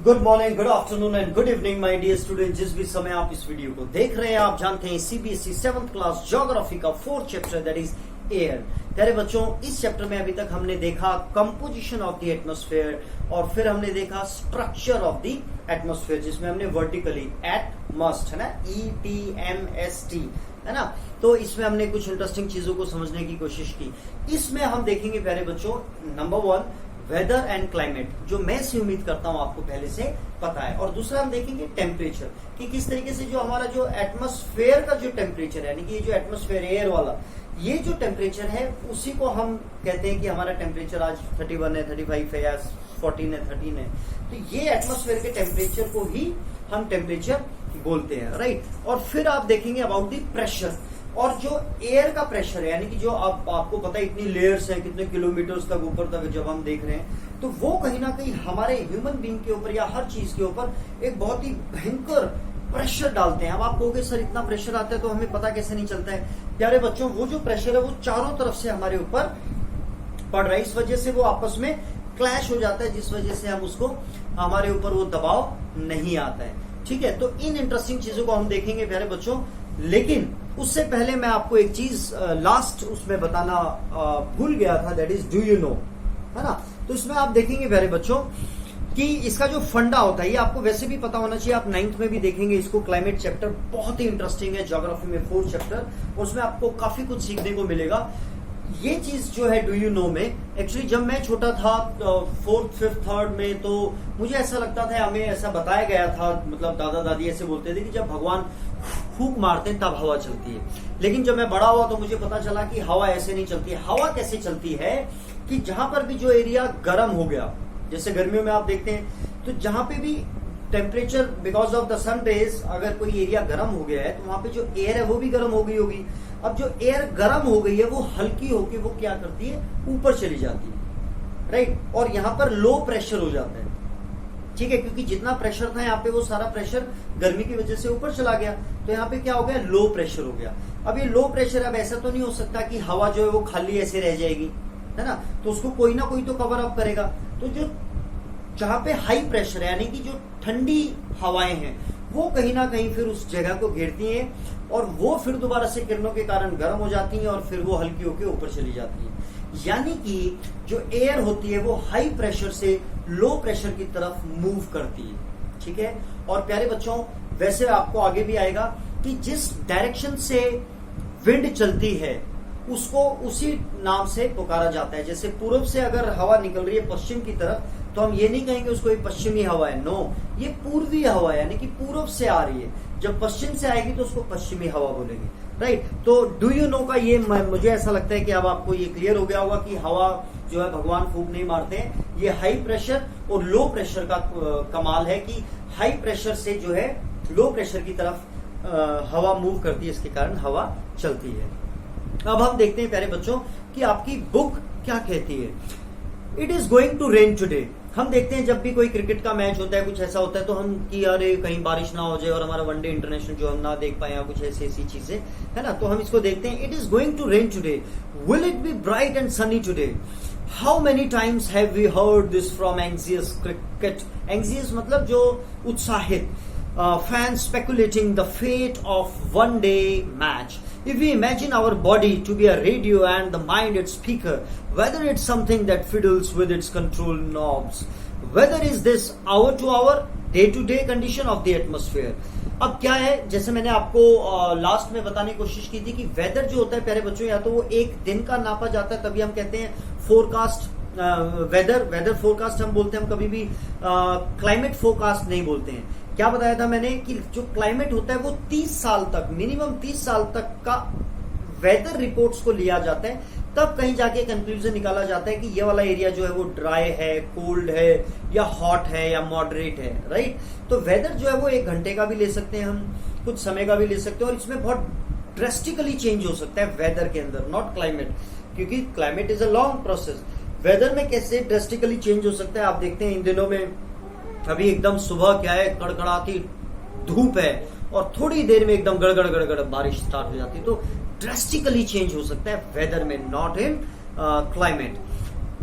Good morning, good afternoon and good evening my dear student. जिस भी समय आप इस वीडियो को देख रहे हैं, आप जानते हैं सीबीएसई 7th क्लास ज्योग्राफी का 4th chapter that is air. प्यारे बच्चों, इस चैप्टर में अभी तक हमने देखा कंपोजिशन ऑफ द एटमॉस्फेयर और फिर हमने देखा स्ट्रक्चर ऑफ द एटमॉस्फेयर, जिसमें हमने वर्टिकली एटमॉस्ट है ना, ETMST है ना। तो इसमें हमने कुछ इंटरेस्टिंग चीजों को समझने की कोशिश की। इसमें हम देखेंगे प्यारे बच्चों, नंबर 1 वेदर एंड क्लाइमेट, जो मैं से उम्मीद करता हूं आपको पहले से पता है। और दूसरा हम देखेंगे टेम्परेचर, कि किस तरीके से जो हमारा जो एटमॉस्फेयर का जो टेम्परेचर है, यानी कि ये जो एटमॉस्फेयर एयर वाला ये जो टेम्परेचर है, उसी को हम कहते हैं कि हमारा टेम्परेचर आज 31 है, 35 है या 14 है, 13 है। तो ये एटमॉस्फेयर के टेम्परेचर को ही हम टेम्परेचर बोलते हैं, राइट। और फिर आप देखेंगे अबाउट द प्रेशर, और जो एयर का प्रेशर है, यानी कि जो आपको पता है इतनी लेयर्स हैं, कितने किलोमीटर्स तक ऊपर तक जब हम देख रहे हैं, तो वो कहीं ना कहीं हमारे ह्यूमन बीइंग के ऊपर या हर चीज के ऊपर एक बहुत ही भयंकर प्रेशर डालते हैं। अब आप कहोगे सर इतना प्रेशर आता है तो हमें पता कैसे नहीं चलता है। प्यारे बच्चों, वो जो प्रेशर है वो चारों तरफ से हमारे ऊपर पड़ रहा है, इस वजह से वो आपस में क्लैश हो जाता है, जिस वजह से हम उसको हमारे ऊपर वो दबाव नहीं आता है। ठीक है, तो इन इंटरेस्टिंग चीजों को हम देखेंगे प्यारे बच्चों। लेकिन उससे पहले मैं आपको एक चीज लास्ट उसमें बताना भूल गया था, that is do you no, है ना। तो इसमें आप देखेंगे प्यारे बच्चों कि इसका जो फंडा होता है, ये आपको वैसे भी पता होना चाहिए, आप 9th में भी देखेंगे इसको। क्लाइमेट चैप्टर बहुत ही इंटरेस्टिंग है, ज्योग्राफी में 4th चैप्टर, और उसमें आपको काफी कुछ सीखने को मिलेगा। ये चीज जो है डू यू नो में, एक्चुअली जब मैं छोटा था 4th, 5th, 3rd में, तो मुझे ऐसा लगता था, हमें ऐसा बताया गया था, मतलब दादा दादी ऐसे बोलते थे कि जब भगवान फूंक मारते हैं तब हवा चलती है। लेकिन जब मैं बड़ा हुआ तो मुझे पता चला कि हवा ऐसे नहीं चलती है। हवा कैसे चलती है कि जहां पर भी जो एरिया गर्म हो गया, जैसे गर्मियों में आप देखते हैं, तो जहां पे भी temperature because of the sun rays, अगर कोई एरिया गर्म हो गया है तो वहां पे जो एयर है वो भी गर्म हो गई होगी। अब जो एयर गर्म हो गई है वो हल्की होके वो क्या करती है, ऊपर चली जाती है, राइट। और यहाँ पर लो प्रेशर हो जाता है, ठीक है, क्योंकि जितना प्रेशर था यहाँ पे वो सारा प्रेशर गर्मी की वजह से ऊपर चला गया, तो यहाँ पे क्या हो गया, लो प्रेशर हो गया। अब ये लो प्रेशर, अब ऐसा तो नहीं हो सकता कि हवा जो है वो खाली ऐसे रह जाएगी, है ना, तो उसको कोई ना कोई तो कवर अप करेगा। तो जो जहां पे हाई प्रेशर है, यानी कि जो ठंडी हवाएं हैं, वो कहीं ना कहीं फिर उस जगह को घेरती हैं, और वो फिर दोबारा से किरणों के कारण गर्म हो जाती हैं, और फिर वो हल्की होकर ऊपर चली जाती है। यानी कि जो एयर होती है वो हाई प्रेशर से लो प्रेशर की तरफ मूव करती है, ठीक है। और प्यारे बच्चों, वैसे आपको आगे भी आएगा कि जिस डायरेक्शन से विंड चलती है उसको उसी नाम से पुकारा जाता है। जैसे पूर्व से अगर हवा निकल रही है पश्चिम की तरफ, तो हम ये नहीं कहेंगे उसको ये पश्चिमी हवा है, नो, ये पूर्वी हवा है, यानी कि पूर्व से आ रही है। जब पश्चिम से आएगी तो उसको पश्चिमी हवा बोलेंगे, राइट। तो डू यू नो का ये मुझे ऐसा लगता है कि अब आपको ये क्लियर हो गया होगा कि हवा जो है भगवान फूंक नहीं मारते हैं। ये हाई प्रेशर और लो प्रेशर का कमाल है कि हाई प्रेशर से जो है लो प्रेशर की तरफ हवा मूव करती है, इसके कारण हवा चलती है। अब हम देखते हैं प्यारे बच्चों कि आपकी बुक क्या कहती है। It is going to rain today. हम देखते हैं जब भी कोई क्रिकेट का मैच होता है, कुछ ऐसा होता है, तो हम कि अरे कहीं बारिश ना हो जाए और हमारा वनडे इंटरनेशनल जो हम ना देख पाए, कुछ ऐसी चीजें, है ना, तो हम इसको देखते हैं। It is going to rain today, will it be bright and sunny today, how many times have we heard this from anxious cricket. Anxious मतलब जो उत्साहित, fans speculating the fate of one day match. If we imagine our body to be a radio and the mind its speaker, whether it's something that fiddles with its control knobs, whether is this hour to hour, day to day condition of the atmosphere. अब क्या है, जैसे मैंने आपको last में बताने की कोशिश की थी कि वेदर जो होता है प्यारे बच्चों, या तो वो एक दिन का नापा जाता है, तभी हम कहते हैं फोरकास्ट, वेदर फोरकास्ट हम बोलते हैं, हम कभी भी क्लाइमेट फोरकास्ट नहीं बोलते हैं। क्या बताया था मैंने कि जो क्लाइमेट होता है वो 30 साल तक, मिनिमम 30 साल तक का वेदर रिपोर्ट्स को लिया जाता है, तब कहीं जाके कंक्लूजन निकाला जाता है कि ये वाला एरिया जो है वो ड्राई है, कोल्ड है, या हॉट है, या मॉडरेट है, राइट। तो वेदर जो है वो 1 घंटे का भी ले सकते हैं हम, कुछ समय का भी ले सकते हैं, और इसमें बहुत ड्रेस्टिकली चेंज हो सकता है वेदर के अंदर, नॉट क्लाइमेट, क्योंकि climate is a long process. Weather में कैसे ड्रेस्टिकली चेंज हो सकता है, आप देखते हैं इन दिनों में अभी एकदम सुबह क्या है, कड़कड़ाती धूप है, और थोड़ी देर में एकदम गड़गड़ गड़गड़ बारिश स्टार्ट हो जाती है। तो ड्रेस्टिकली चेंज हो सकता है वेदर में, नॉट इन क्लाइमेट।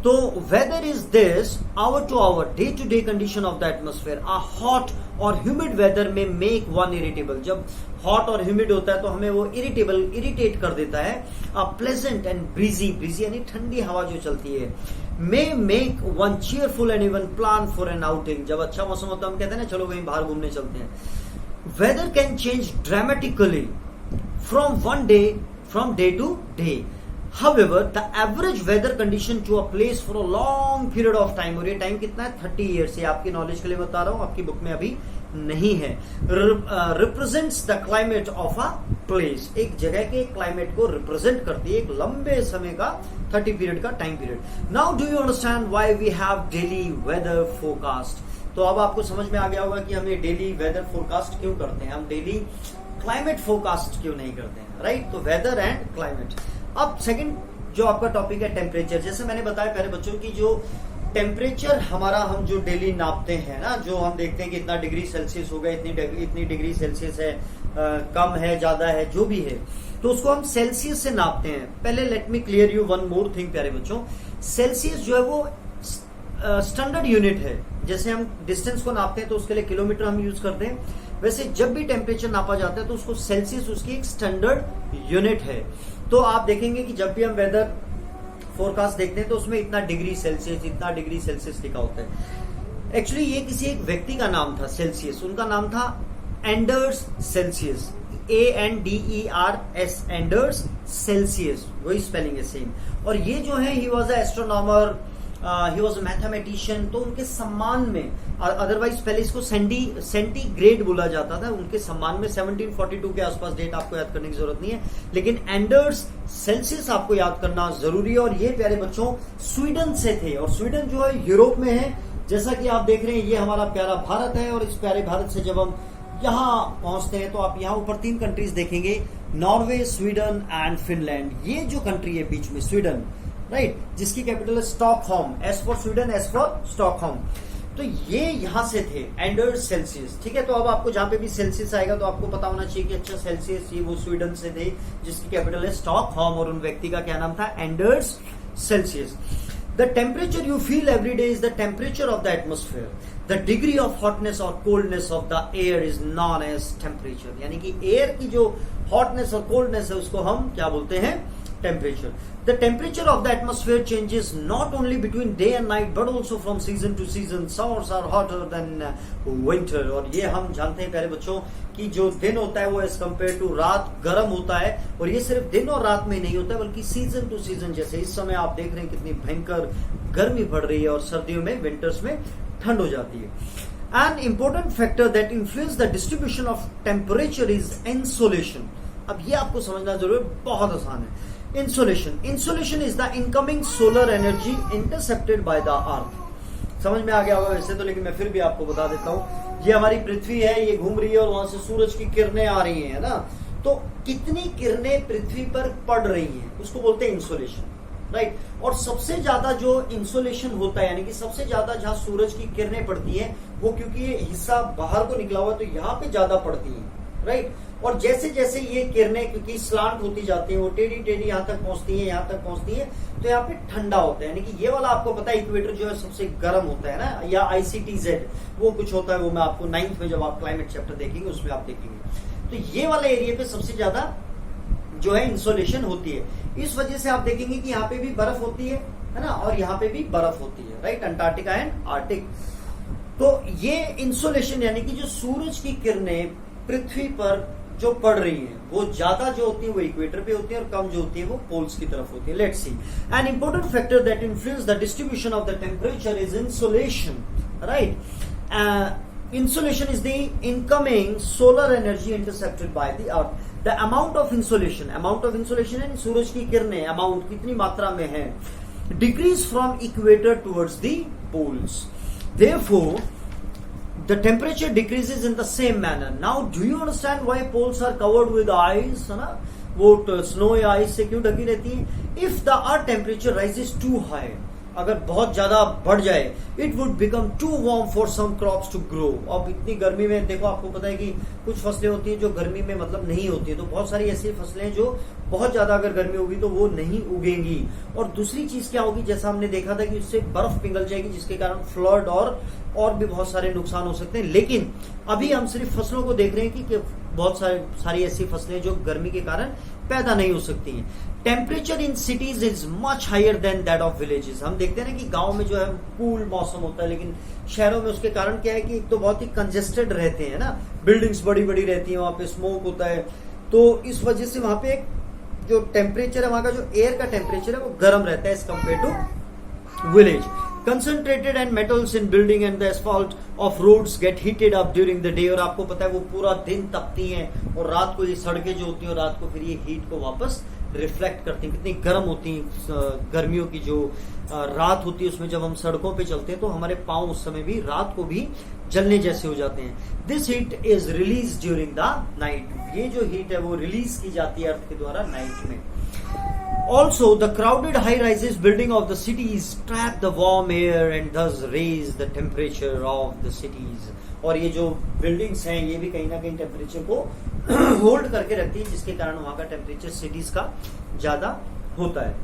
तो weather is this hour to hour day to day condition of the atmosphere. A hot और humid weather may make one irritable. जब हॉट और ह्यूमिड होता है तो हमें वो इरिटेट कर देता है। A pleasant and breezy, breezy यानी ठंडी हवा जो चलती है। May make one cheerful and even plan for an outing. जब अच्छा मौसम होता है हम कहते हैं ना चलो कहीं बाहर घूमने चलते हैं। Weather can change dramatically from day to day. However, the average weather condition to a place for a long period of time, और ये टाइम कितना है 30 years, ये आपकी नॉलेज के लिए बता रहा हूं, आपकी बुक में अभी नहीं है, represents the climate of a place, एक जगह के क्लाइमेट को रिप्रेजेंट करती है, एक लंबे समय का 30 पीरियड का time period. Now do you understand why we have daily weather forecast. तो अब आपको समझ में आ गया होगा कि हम ये डेली वेदर फोरकास्ट क्यों करते हैं, हम डेली क्लाइमेट फोरकास्ट क्यों नहीं करते हैं, राइट। तो वेदर एंड क्लाइमेट। अब सेकंड जो आपका टॉपिक है टेम्परेचर। जैसे मैंने बताया प्यारे बच्चों की जो टेम्परेचर हमारा हम जो डेली नापते हैं ना, जो हम देखते हैं कि इतना डिग्री सेल्सियस हो गया, इतनी डिग्री सेल्सियस है, कम है ज्यादा है जो भी है, तो उसको हम सेल्सियस से नापते हैं। पहले let me clear you one more thing प्यारे बच्चों, सेल्सियस जो है वो स्टैंडर्ड यूनिट है। जैसे हम डिस्टेंस को नापते हैं तो उसके लिए किलोमीटर हम यूज करते हैं, वैसे जब भी टेम्परेचर नापा जाता है तो उसको सेल्सियस उसकी एक स्टैंडर्ड यूनिट है। तो आप देखेंगे कि जब भी हम वेदर फोरकास्ट देखते हैं तो उसमें इतना डिग्री सेल्सियस लिखा होता है। एक्चुअली ये किसी एक व्यक्ति का नाम था सेल्सियस, उनका नाम था Anders Celsius, ANDERS, Anders Celsius, वही स्पेलिंग है सेम। और ये जो है he was a astronomer, he was a mathematician. तो उनके सम्मान में, अदरवाइज पहले इसको सेंटीग्रेड बोला जाता था, उनके सम्मान में 1742 के आसपास, डेट आपको याद करने की जरूरत नहीं है, लेकिन एंडर्स सेल्सियस आपको याद करना जरूरी है। और ये प्यारे बच्चों स्वीडन से थे, और स्वीडन जो है यूरोप में है। जैसा कि आप देख रहे हैं ये हमारा प्यारा भारत है, और इस प्यारे भारत से जब हम यहाँ पहुंचते हैं तो आप यहाँ ऊपर 3 कंट्रीज देखेंगे, नॉर्वे, स्वीडन एंड फिनलैंड। ये जो कंट्री है बीच में स्वीडन, राइट, जिसकी कैपिटल है Stockholm, S for Sweden, S for Stockholm. तो ये यहां से थे एंडर्स सेल्सियस, ठीक है। तो अब आपको जहां पे भी सेल्सियस आएगा तो आपको पता होना चाहिए कि अच्छा सेल्सियस ये वो स्वीडन से थे जिसकी कैपिटल है स्टॉकहोम, और उन व्यक्ति का क्या नाम था, Anders Celsius. The temperature you feel every day is the temperature of the atmosphere. The degree of hotness और coldness of the air is known as temperature. यानी कि एयर की जो हॉटनेस और कोल्डनेस है उसको हम क्या बोलते हैं, temperature. The temperature of the atmosphere changes not only between day and night but also from season to season. Summers are hotter than winter. और ये हम जानते हैं प्यारे बच्चों कि जो दिन होता है वो एज कम्पेयर टू रात गर्म होता है, और ये सिर्फ दिन और रात में नहीं होता है बल्कि सीजन टू सीजन। जैसे इस समय आप देख रहे हैं कितनी भयंकर गर्मी पड़ रही है और सर्दियों में, विंटर्स में ठंड हो जाती है। An important factor that influence the distribution of temperature is insolation. अब ये आपको समझना जरूर है, बहुत आसान है। Insolation is the incoming solar energy intercepted by the अर्थ। समझ में आ गया होगा वैसे तो, लेकिन मैं फिर भी आपको बता देता हूं। ये हमारी पृथ्वी है, ये घूम रही है और वहां से सूरज की किरणें आ रही हैं ना, तो कितनी किरणें पृथ्वी पर पड़ रही हैं उसको बोलते हैं इंसोलेशन, राइट। और सबसे ज्यादा जो इंसोलेशन होता है, यानी कि सबसे ज्यादा जहां सूरज की किरणें पड़ती हैं वो, क्योंकि ये हिस्सा बाहर को निकला हुआ है तो यहाँ पे ज्यादा पड़ती है, राइट। और जैसे जैसे ये किरणें क्योंकि स्लांट होती जाती हैं, वो टेढ़ी यहाँ तक पहुंचती है, यहाँ तक पहुंचती है, तो यहाँ पे ठंडा होता है। यानी कि ये वाला आपको पता है इक्वेटर जो है सबसे गर्म होता है ना, या ICTZ वो कुछ होता है, वो मैं आपको 9th में जब आप क्लाइमेट चैप्टर देखेंगे उसमें आप देखेंगे। तो ये वाला एरिया पे सबसे ज्यादा जो है इंसोलेशन होती है। इस वजह से आप देखेंगे कि यहाँ पे भी बर्फ होती है ना, और यहाँ पे भी बर्फ होती है, राइट, अंटार्कटिका एंड आर्टिक। तो ये इंसोलेशन यानी कि जो सूरज की किरणें पृथ्वी पर जो पड़ रही है वो ज्यादा जो होती है वो इक्वेटर पे होती है, और कम जो होती है वो पोल्स की तरफ होती है। Let's see, an important factor that influence the distribution of the temperature is insolation, right. Insolation is the incoming solar energy intercepted by the earth. The amount of insolation यानी सूरज की किरणें, अमाउंट कितनी मात्रा में है, decreases from equator towards the poles. Therefore, the temperature decreases in the same manner. Now, do you understand why poles are covered with ice? है ना, वो स्नो या आइस से क्यों ढकी रहती है? If the earth temperature rises too high, अगर बहुत ज्यादा बढ़ जाए, it would become too warm for some crops to grow. अब इतनी गर्मी में देखो, आपको पता है कि कुछ फसलें होती हैं जो गर्मी में मतलब नहीं होती है, तो बहुत सारी ऐसी फसलें जो बहुत ज्यादा अगर गर्मी होगी तो वो नहीं उगेंगी। और दूसरी चीज क्या होगी, जैसा हमने देखा था कि उससे बर्फ पिघल जाएगी, जिसके कारण फ्लड और भी बहुत सारे नुकसान हो सकते हैं। लेकिन अभी हम सिर्फ फसलों को देख रहे हैं कि बहुत सारी ऐसी फसलें जो गर्मी के कारण पैदा नहीं हो सकती हैं। Temperature in cities is much higher than that of villages. हम देखते हैं ना कि गांव में जो है कूल मौसम होता है, लेकिन शहरों में उसके कारण क्या है कि एक तो बहुत ही कंजेस्टेड रहते हैं ना, बिल्डिंग्स बड़ी बड़ी रहती है, वहां पे स्मोक होता है, तो इस वजह से वहां पे जो टेम्परेचर है, वहां का जो एयर का टेम्परेचर है वो गर्म रहता है as compare to village. Concentrated and metals in building and the asphalt of roads get heated up during the day। और आपको पता है वो पूरा दिन तपती हैं और रात को ये सड़कें जो होती हैं और रात को फिर ये हीट को वापस रिफ्लेक्ट करती हैं। कितनी गर्म होती हैं गर्मियों की जो रात होती है, उसमें जब हम सड़कों पे चलते हैं तो हमारे पांव उस समय भी रात को भी जलने जैसे हो जाते हैं। This heat is release during the night. ये जो हीट है वो रिलीज की जाती है अर्थ के द्वारा नाइट में। Also, the crowded high-rises building of the cities trap the warm air and thus raise the temperature of the cities। और ये जो बिल्डिंग्स हैं ये भी कहीं ना कहीं टेम्परेचर को होल्ड करके रखती है, जिसके कारण वहां का टेम्परेचर सिटीज का ज्यादा होता है।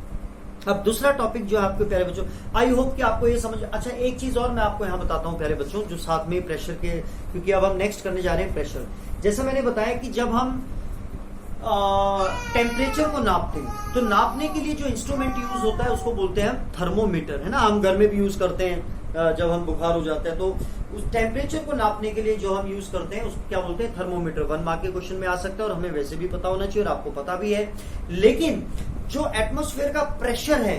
अब दूसरा टॉपिक जो है आपके प्यारे बच्चों, आई होप कि आपको ये समझ। अच्छा, एक चीज और मैं आपको यहाँ बताता हूँ प्यारे बच्चों, जो साथ में प्रेशर के, क्योंकि अब हम नेक्स्ट करने जा रहे हैं प्रेशर। जैसा मैंने बताया कि जब हम टेम्परेचर को नापते हैं तो नापने के लिए जो इंस्ट्रूमेंट यूज होता है उसको बोलते हैं थर्मोमीटर, है ना। हम घर में भी यूज करते हैं जब हम बुखार हो जाता है, तो उस टेम्परेचर को नापने के लिए जो हम यूज करते हैं उसको क्या बोलते हैं, थर्मोमीटर। 1 मार्क के क्वेश्चन में आ सकता है और हमें वैसे भी पता होना चाहिए और आपको पता भी है। लेकिन जो एटमोस्फेयर का प्रेशर है,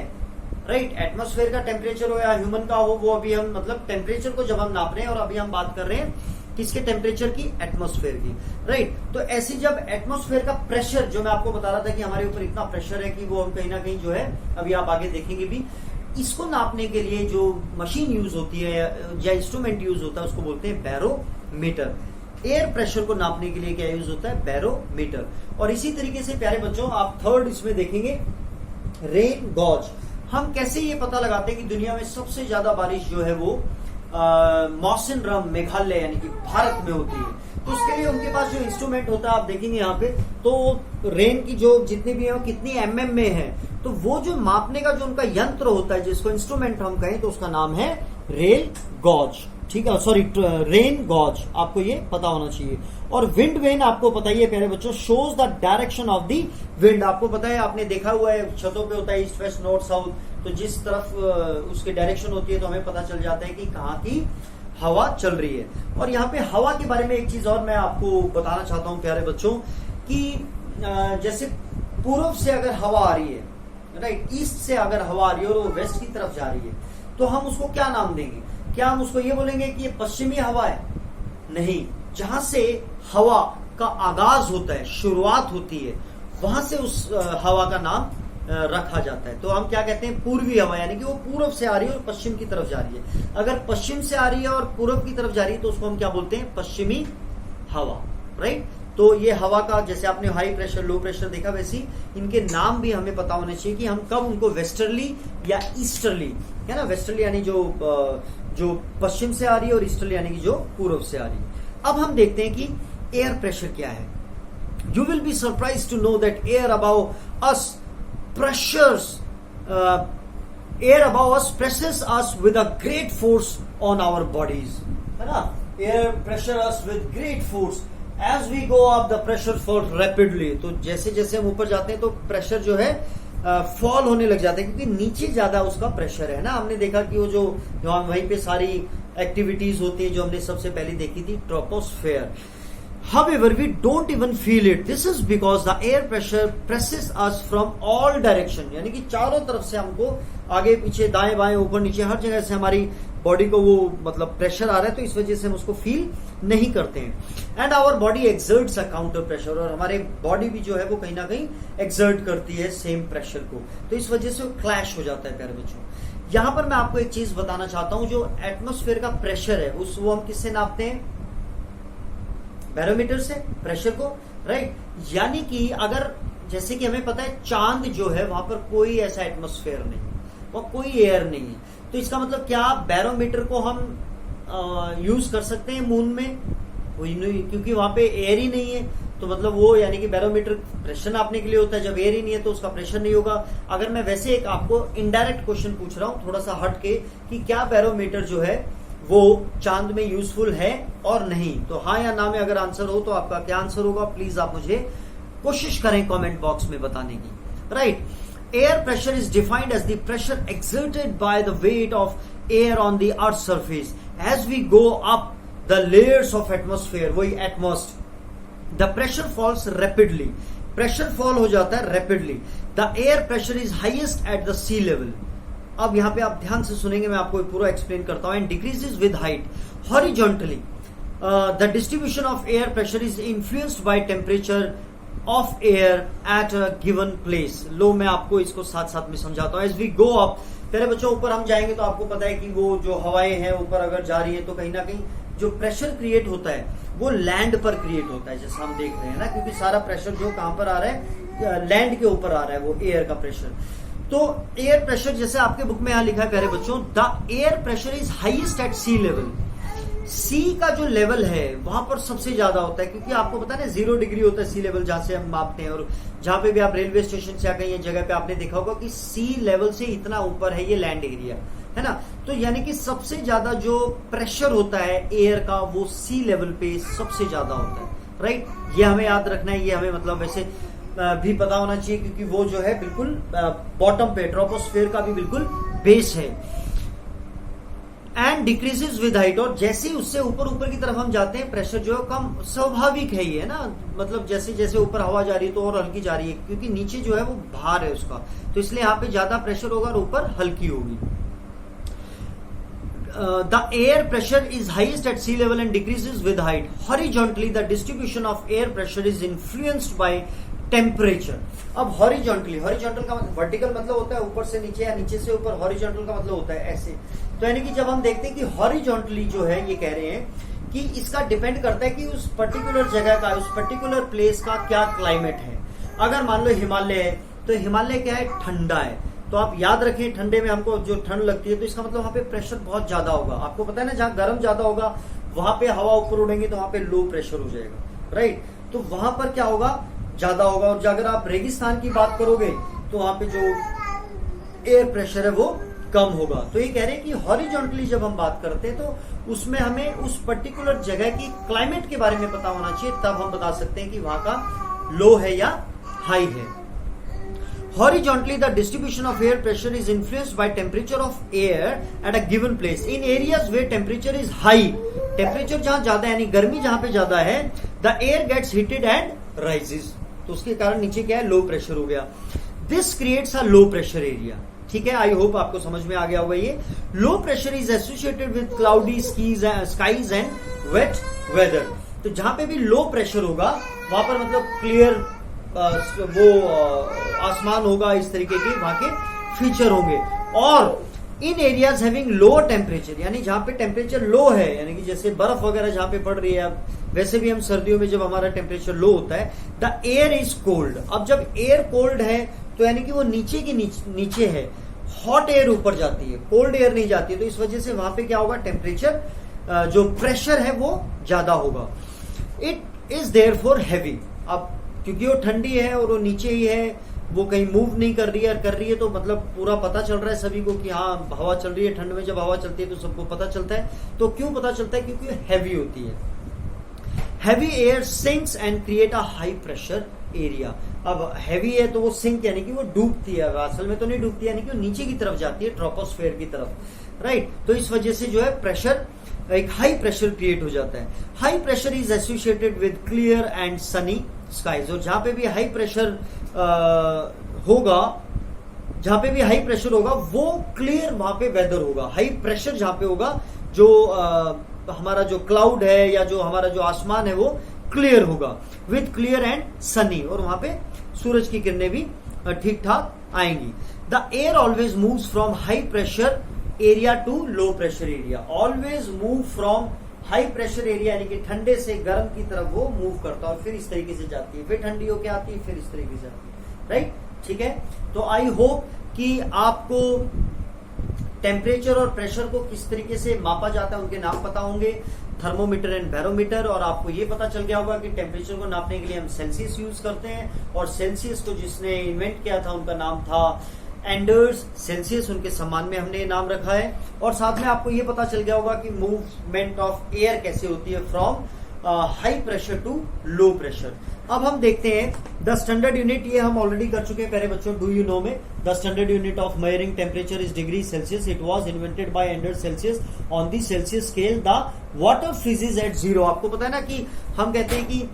राइट, एटमोस्फेयर का टेम्परेचर हो या ह्यूमन का हो, वो अभी हम मतलब टेम्परेचर को जब हम नाप रहे हैं, और अभी हम बात कर रहे हैं किसके टेम्परेचर की, एटमॉस्फेयर की, राइट। तो ऐसी जब एटमॉस्फेयर का प्रेशर, जो मैं आपको बता रहा था कि हमारे ऊपर इतना प्रेशर है कि वो हम कहीं ना कहीं जो है, अभी आप आगे देखेंगे भी, इसको नापने के लिए जो मशीन यूज होती है या इंस्ट्रूमेंट यूज होता है उसको बोलते हैं बैरोमीटर। एयर प्रेशर को नापने के लिए क्या यूज होता है, बैरोमीटर। और इसी तरीके से प्यारे बच्चों आप थर्ड इसमें देखेंगे रेन गॉज। हम कैसे ये पता लगाते हैं कि दुनिया में सबसे ज्यादा बारिश जो है वो मौसिनराम मेघालय यानी कि भारत में होती है। तो उसके लिए उनके पास जो इंस्ट्रूमेंट होता है आप देखेंगे यहाँ पे, तो रेन की जो जितनी भी है कितनी एमएम में है, तो वो जो मापने का जो उनका यंत्र होता है, जिसको इंस्ट्रूमेंट हम कहें, तो उसका नाम है रेल गॉज, ठीक है, सॉरी रेन गॉज, आपको ये पता होना चाहिए। और विंड वेन आपको पता ही है प्यारे बच्चों, shows the direction of the wind. आपको पता है, आपने देखा हुआ है छतों पे होता है ईस्ट वेस्ट नॉर्थ साउथ, तो जिस तरफ उसकी डायरेक्शन होती है तो हमें पता चल जाता है कि कहाँ की हवा चल रही है। और यहाँ पे हवा के बारे में एक चीज और मैं आपको बताना चाहता हूँ प्यारे बच्चों, कि जैसे पूर्व से अगर हवा आ रही है, राइट, ईस्ट से अगर हवा आ रही है और वो वेस्ट की तरफ जा रही है, तो हम उसको क्या नाम देंगे? क्या हम उसको ये बोलेंगे कि ये पश्चिमी हवा है? नहीं, जहां से हवा का आगाज होता है, शुरुआत होती है, वहां से उस हवा का नाम रखा जाता है। तो हम क्या कहते हैं, पूर्वी हवा, यानी कि वो पूर्व से आ रही है और पश्चिम की तरफ जा रही है। अगर पश्चिम से आ रही है और पूर्व की तरफ जा रही है तो उसको हम क्या बोलते हैं, पश्चिमी हवा, राइट। तो ये हवा का, जैसे आपने हाई प्रेशर लो प्रेशर देखा, वैसे इनके नाम भी हमें पता होने चाहिए कि हम कब उनको वेस्टर्ली या ईस्टर्ली, है ना, वेस्टर्ली यानी जो पश्चिम से आ रही है और ईस्टर्ली यानी कि जो पूर्व से आ रही है। अब हम देखते हैं कि एयर प्रेशर क्या है। You will be surprise to know that air above us pressures air above us presses us with a great force on our bodies, है ना। air pressure us with great force as we go up the pressure falls rapidly। तो जैसे जैसे हम ऊपर जाते हैं तो प्रेशर जो है फॉल होने लग जाता है, क्योंकि नीचे ज्यादा उसका प्रेशर है ना। हमने देखा कि वो जो वहीं पे सारी एक्टिविटीज होती है जो हमने सबसे पहले देखी थी, troposphere. However, we don't even feel it. This is because the air pressure presses us from all direction, यानी कि चारों तरफ से हमको आगे पीछे दाएं बाएं ऊपर नीचे हर जगह से हमारी बॉडी को वो मतलब प्रेशर आ रहा है, तो इस वजह से हम उसको फील नहीं करते हैं। And our body exerts a counter pressure, और हमारे बॉडी भी जो है वो कहीं ना कहीं एक्सर्ट करती है सेम प्रेशर को, तो इस वजह से वो क्लैश हो जाता है प्यारे बच्चों। यहां पर मैं आपको एक चीज बताना चाहता हूं, जो एटमोस्फेयर का प्रेशर है उस वो हम किससे नापते हैं, बैरोमीटर से प्रेशर को, राइट। यानी कि अगर जैसे कि हमें पता है चांद जो है वहां पर कोई ऐसा एटमॉस्फेयर नहीं, वहां कोई एयर नहीं है। तो इसका मतलब क्या बैरोमीटर को हम यूज कर सकते हैं मून में? कोई नहीं, क्योंकि वहां पे एयर ही नहीं है। तो मतलब वो यानी कि बैरोमीटर प्रेशर नापने के लिए होता है, जब एयर ही नहीं है तो उसका प्रेशर नहीं होगा। अगर मैं वैसे एक आपको इनडायरेक्ट क्वेश्चन पूछ रहा हूं थोड़ा सा हट के कि क्या बैरोमीटर जो है वो चांद में यूजफुल है और नहीं, तो हाँ या ना में अगर आंसर हो तो आपका क्या आंसर होगा, प्लीज आप मुझे कोशिश करें कमेंट बॉक्स में बताने की। Right, air pressure is defined as the pressure exerted by the weight of air on the earth surface as we go up the layers of atmosphere, वही एटमोस्ट, the pressure falls rapidly, pressure fall हो जाता है rapidly. The air pressure is highest at the sea level. अब यहां पे आप ध्यान से सुनेंगे, मैं आपको पूरा एक्सप्लेन करता हूं। And decreases with height horizontally, the distribution of air pressure is influenced by temperature of air at a given place. लो, मैं आपको इसको साथ साथ में समझाता हूं। एज वी गो अप, तेरे बच्चों ऊपर हम जाएंगे तो आपको पता है कि वो जो हवाएं हैं ऊपर अगर जा रही है तो कहीं ना कहीं जो प्रेशर क्रिएट होता है वो लैंड पर क्रिएट होता है, जैसा हम देख रहे हैं ना, क्योंकि सारा प्रेशर जो कहां पर आ रहा है, लैंड के ऊपर आ रहा है वो एयर का प्रेशर। तो एयर प्रेशर जैसे आपके बुक में यहां लिखा है प्यारे बच्चों, the air pressure is highest at sea level. Sea का जो लेवल है वहां पर सबसे ज्यादा होता है, क्योंकि आपको पता है ना 0 डिग्री होता है सी लेवल जहां से हम मापते हैं। और जहां पे भी आप रेलवे स्टेशन से या कहीं जगह पे आपने देखा होगा कि सी लेवल से इतना ऊपर है ये लैंड एरिया, है ना। तो यानी कि सबसे ज्यादा जो प्रेशर होता है एयर का वो सी लेवल पे सबसे ज्यादा होता है। राइट, ये हमें याद रखना है, ये हमें मतलब वैसे भी पता होना चाहिए, क्योंकि वो जो है बिल्कुल बॉटम पे, ट्रोपोस्फेयर का भी बिल्कुल बेस है। एंड डिक्रीजेस विद हाइट, और जैसे ही उससे ऊपर ऊपर की तरफ हम जाते हैं प्रेशर जो है कम, स्वाभाविक है ये ना, मतलब जैसे जैसे ऊपर हवा जा रही है तो और हल्की जा रही है, क्योंकि नीचे जो है वो भार है उसका, तो इसलिए यहाँ पे ज्यादा प्रेशर होगा और ऊपर हल्की होगी। The air pressure is highest at sea level and decreases with height. Horizontally, the distribution of air pressure is influenced by temperature. अब horizontally, horizontal का मतलब vertical मतलब होता है ऊपर से नीचे या नीचे से ऊपर, horizontal का मतलब होता है ऐसे। तो यानी कि जब हम देखते हैं कि horizontally जो है, ये कह रहे हैं कि इसका डिपेंड करता है कि उस पर्टिकुलर जगह का, उस पर्टिकुलर प्लेस का क्या क्लाइमेट है। अगर मान लो हिमालय है तो हिमालय क्या है, ठंडा है, तो आप याद रखें ठंडे में हमको जो ठंड लगती है तो इसका मतलब वहां पे प्रेशर बहुत ज्यादा होगा। आपको पता है ना, जहां गर्म ज्यादा होगा वहां पे हवा ऊपर उड़ेंगे तो वहां पे लो प्रेशर हो जाएगा। राइट, तो वहां पर क्या होगा, ज्यादा होगा। और अगर आप रेगिस्तान की बात करोगे तो वहां पे जो एयर प्रेशर है वो कम होगा। तो ये कह रहे हैं कि हॉरिजॉन्टली जब हम बात करते हैं तो उसमें हमें उस पर्टिकुलर जगह की क्लाइमेट के बारे में पता होना चाहिए, तब हम बता सकते हैं कि वहां का लो है या हाई है। Horizontally, the distribution of air pressure is influenced by temperature of air at a given place. In areas where temperature is high, temperature जहां ज्यादा यानी गर्मी जहां पे ज्यादा है, the air gets heated and rises. तो उसके कारण नीचे क्या है, लो प्रेशर हो गया। This creates a low pressure area. ठीक है, आई होप आपको समझ में आ गया होगा ये। Low pressure is associated with cloudy skies and wet weather. तो जहां पे भी लो प्रेशर होगा वहां पर मतलब क्लियर वो आसमान होगा, इस तरीके के वहां के फीचर होंगे। और इन एरियाज हैविंग लो टेम्परेचर, यानी जहां पे टेम्परेचर लो है, यानी कि जैसे बर्फ वगैरह जहां पे पड़ रही है, वैसे भी हम सर्दियों में जब हमारा टेम्परेचर लो होता है, द एयर इज कोल्ड। अब जब एयर कोल्ड है तो यानी कि वो नीचे की नीचे है, हॉट एयर ऊपर जाती है, कोल्ड एयर नहीं जाती है, तो इस वजह से वहां पे क्या होगा, टेम्परेचर जो प्रेशर है वो ज्यादा होगा। It is therefore heavy. अब क्योंकि वो ठंडी है और वो नीचे ही है, वो कहीं मूव नहीं कर रही है, कर रही है तो मतलब पूरा पता चल रहा है सभी को कि हाँ हवा चल रही है। ठंड में जब हवा चलती है तो सबको पता चलता है। तो क्यों पता चलता है, क्योंकि हैवी होती है। Heavy air sinks and create a high pressure area. अब हैवी है तो वो सिंक यानी कि वो डूबती है, असल में तो नहीं डूबती, यानी कि वो नीचे की तरफ जाती है, ट्रोपोस्फेयर की तरफ। राइट, तो इस वजह से जो है प्रेशर, एक हाई प्रेशर क्रिएट हो जाता है। High pressure is associated with clear and sunny skies. और जहां पे भी हाई प्रेशर होगा, जहां पे भी हाई प्रेशर होगा वो क्लियर वहां पे वेदर होगा। हाई प्रेशर जहां पे होगा, जो हमारा जो क्लाउड है या जो हमारा जो आसमान है वो क्लियर होगा, विद क्लियर एंड सनी, और वहां पे सूरज की किरणें भी ठीक ठाक आएंगी। The air always moves from high pressure area to low pressure area. Always move from high pressure area यानी कि ठंडे से गर्म की तरफ वो मूव करता है और फिर इस तरीके से जाती है, फिर ठंडी होके आती है, फिर इस तरीके से आती है। राइट, ठीक है। तो आई होप कि आपको टेम्परेचर और प्रेशर को किस तरीके से मापा जाता है उनके नाम पता होंगे, थर्मोमीटर एंड बैरोमीटर। और आपको ये पता चल गया होगा कि टेम्परेचर को नापने के लिए हम सेल्सियस यूज करते हैं, और सेल्सियस को जिसने इन्वेंट किया था उनका नाम था एंडर्स सेल्सियस, उनके सम्मान में हमने ये नाम रखा है। और साथ में आपको ये पता चल गया होगा कि मूवमेंट ऑफ एयर कैसे होती है from high pressure to low pressure. अब हम देखते हैं द स्टैंडर्ड यूनिट, ये हम ऑलरेडी कर चुके हैं पहले बच्चों, डू यू नो में। The standard unit of measuring temperature is degree Celsius. It was invented by Anders Celsius. On the Celsius scale the water freezes at 0। आपको पता है ना कि हम कहते हैं कि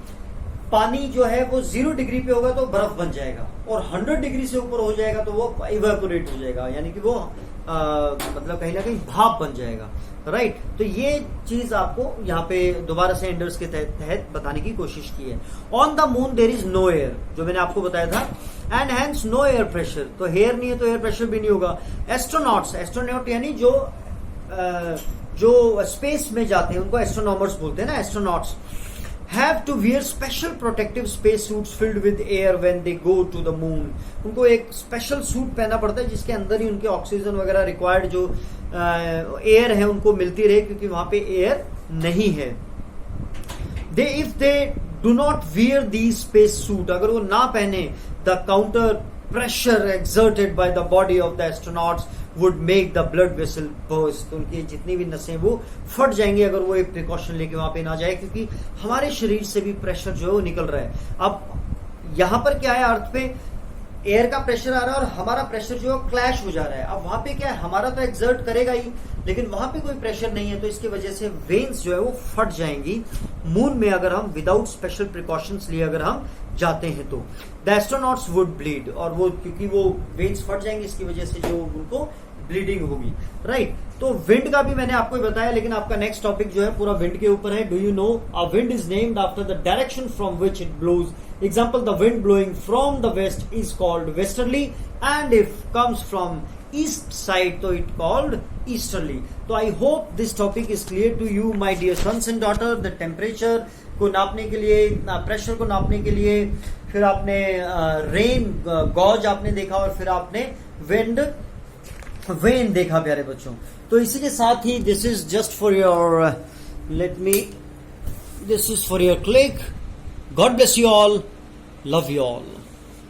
पानी जो है वो 0 डिग्री पे होगा तो बर्फ बन जाएगा, और 100 डिग्री से ऊपर हो जाएगा तो वो इवेपोरेट हो जाएगा, यानी कि वो मतलब कहीं ना कहीं भाप बन जाएगा, राइट। तो ये चीज आपको यहाँ पे दोबारा से एंडर्स के तहत बताने की कोशिश की है। On the moon there is no air, जो मैंने आपको बताया था, and hence no air pressure. तो हेयर नहीं है तो एयर प्रेशर भी नहीं होगा। एस्ट्रोनॉट्स, एस्ट्रोनॉट यानी जो स्पेस में जाते हैं उनको एस्ट्रोनॉमर्स बोलते हैं ना, astronauts have to wear special protective space suits filled with air when they go to the moon। उनको एक स्पेशल सूट पहनना पड़ता है जिसके अंदर ही उनके ऑक्सीजन वगैरह रिक्वायर्ड जो एयर है उनको मिलती रहे, क्योंकि वहां पे एयर नहीं है। If they do not wear the space suit, अगर वो ना पहने, the counter pressure exerted by the body of the astronauts would make the blood vessel burst. उनकी जितनी भी नसें वो फट जाएंगी अगर वो एक प्रिकॉशन लेके वहां पे ना जाए, क्योंकि हमारे शरीर से भी प्रेशर जो है वो निकल रहा है। अब यहां पर क्या है, अर्थ पे एयर का प्रेशर आ रहा है और हमारा प्रेशर जो है क्लैश हो जा रहा है। अब वहां पे क्या है, हमारा तो एक्सर्ट करेगा ही, लेकिन वहां पे कोई प्रेशर नहीं है, तो इसकी वजह से वेन्स जो है वो फट जाएंगी मून में, अगर हम विदाउट स्पेशल प्रिकॉशंस लिए अगर हम जाते हैं तो। द एस्ट्रोनॉट्स वुड ब्लीड, और वो क्योंकि वो वेन्स फट जाएंगे इसकी वजह से जो उनको ब्लीडिंग होगी, राइट। तो विंड का भी मैंने आपको बताया, लेकिन आपका नेक्स्ट टॉपिक जो है पूरा विंड के ऊपर है। Do you know a wind is named after the direction from which it blows. Example, the wind blowing from the west is called westerly, and if comes from east side तो it called easterly. तो I hope this topic is clear to you my dear sons and daughter. The temperature को नापने के लिए, pressure को नापने के लिए, फिर आपने रेन गॉज आपने देखा, और फिर आपने विंड वेन देखा प्यारे बच्चों। तो इसी के साथ ही this is just for your this is for your click. God bless you all, love you all.